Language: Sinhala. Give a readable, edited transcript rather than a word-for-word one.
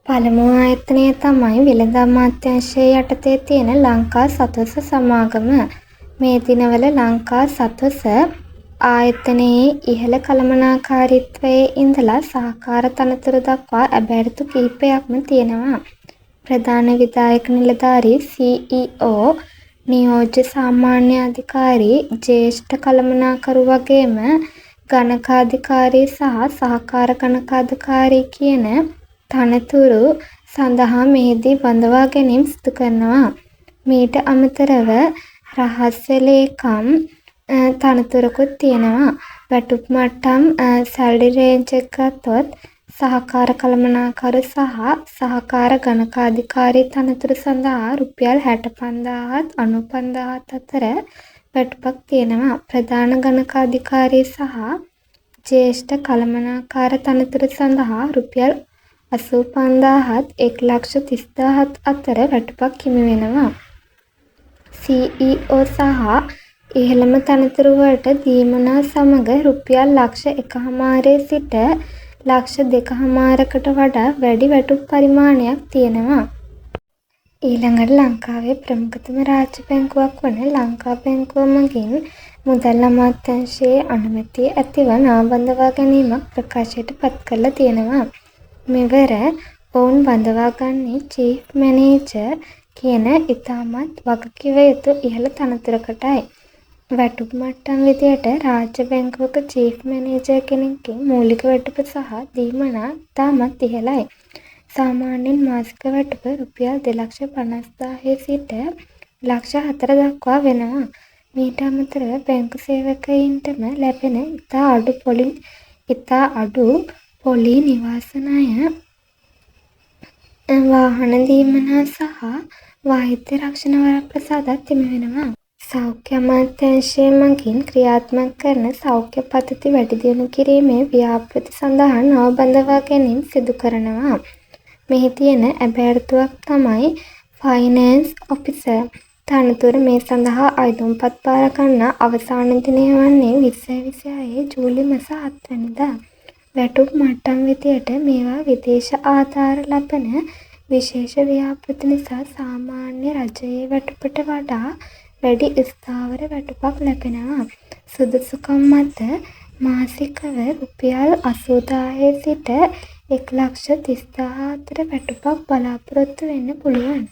පළමු ආයතනය තමයි වෙළඳ අමාත්‍යාංශය යටතේ තියෙන ලංකා සතොස සමාගම. මේ දිනවල ලංකා සතොස ආයතනයේ ඉහළ කළමනාකාරීත්වයේ ඉඳලා සහකාර තනතුර දක්වා ඇබෑරුතු කිහිපයක්ම තියෙනවා. ප්‍රධාන විධායක නිලධාරී CEO, නියෝජ්‍ය සාමාන්‍ය අධිකාරී, ජ්‍යෙෂ්ඨ කළමනාකරු වගේම ගණකාධිකාරී සහ සහකාර ගණකාධිකාරී කියන තනතුරු සඳහා මෙහිදී බඳවා ගැනීම් සිදු කරනවා. මීට අමතරව රහස්‍ය ලේකම් තනතුරකුත් තියෙනවා. වැටුප් මට්ටම් සැලරි රේන්ජ් එක ගත්තොත් සහකාර කළමනාකරු සහ සහකාර ගණකාධිකාරී තනතුරු සඳහා රුපියල් 65,000ත් 95,000ත් අතර වැටුපක් තියෙනවා. ප්‍රධාන ගණකාධිකාරී සහ ජ්‍යෙෂ්ඨ කළමනාකාර තනතුරු සඳහා රුපියල් 85,000ත් 1,30,000ත් අතර වැටුපක් හිමි වෙනවා. CEO සහ ඉහළම තනතුරු වලට දීමනා සමග රුපියල් 1,01,500 සිට 2,02,500කට වඩා වැඩි වැටුප් පරිමාණයක් තියෙනවා. ඊළඟට ලංකාවේ ප්‍රමුඛතම රාජ්‍ය බැංකුවක් වන ලංකා බැංකුව මගින් මුදල් අමාත්‍යාංශයේ අනුමැතිය ඇතිව නාබඳවා ගැනීමක් ප්‍රකාශයට පත් කරලා තියෙනවා. මෙවර ඔවුන් බඳවා ගන්නේ චීෆ් මැනේජර් කියන ඉතාමත් වගකිව යුතු ඉහළ තනතුරකටයි. වැටුප් මට්ටම් විදියට රාජ්‍ය බැංකුවක චීෆ් මැනේජර් කෙනෙක්ගේ මූලික වැටුප සහ දීමනා ඉතාමත් ඉහළයි. සාමාන්‍යයෙන් මාසික වැටුප රුපියල් 2,50,000 සිට 4,00,000 දක්වා වෙනවා. මීට අමතරව බැංකු සේවකයින්ටම ලැබෙන ඉතා අඩු පොලි නිවාස ණය, වාහන දීමනා සහ වෛද්‍ය රක්ෂණ වරප්‍රසාදත් හිමි වෙනවා. සෞඛ්‍ය අමාත්‍යාංශය මගින් ක්‍රියාත්මක කරන සෞඛ්‍ය පද්ධති වැඩි දියුණු කිරීමේ ව්‍යාපෘති සඳහා නව බඳවා ගැනීම් සිදු කරනවා. මෙහි තියෙන ඇබෑරුතුවක් තමයි ෆයිනෑන්ස් ඔෆිසර් තනතුර. මේ සඳහා අයදුම්පත් බාර ගන්නා අවසාන දිනය වන්නේ 2026 ජූලි මාස 7 වැනිදා. වැටුප් මට්ටම් විදියට මේවා විදේශ ආධාර ලබන විශේෂ ව්‍යාපෘති නිසා සාමාන්‍ය රජයේ වැටුපට වඩා වැඩි ස්ථාවර වැටුපක් ලැබෙනවා. සුදුසුකම් මත මාසිකව රුපියල් 80,000 සිට 1,30,000 අතර වැටුපක් බලාපොරොත්තු වෙන්න පුළුවන්.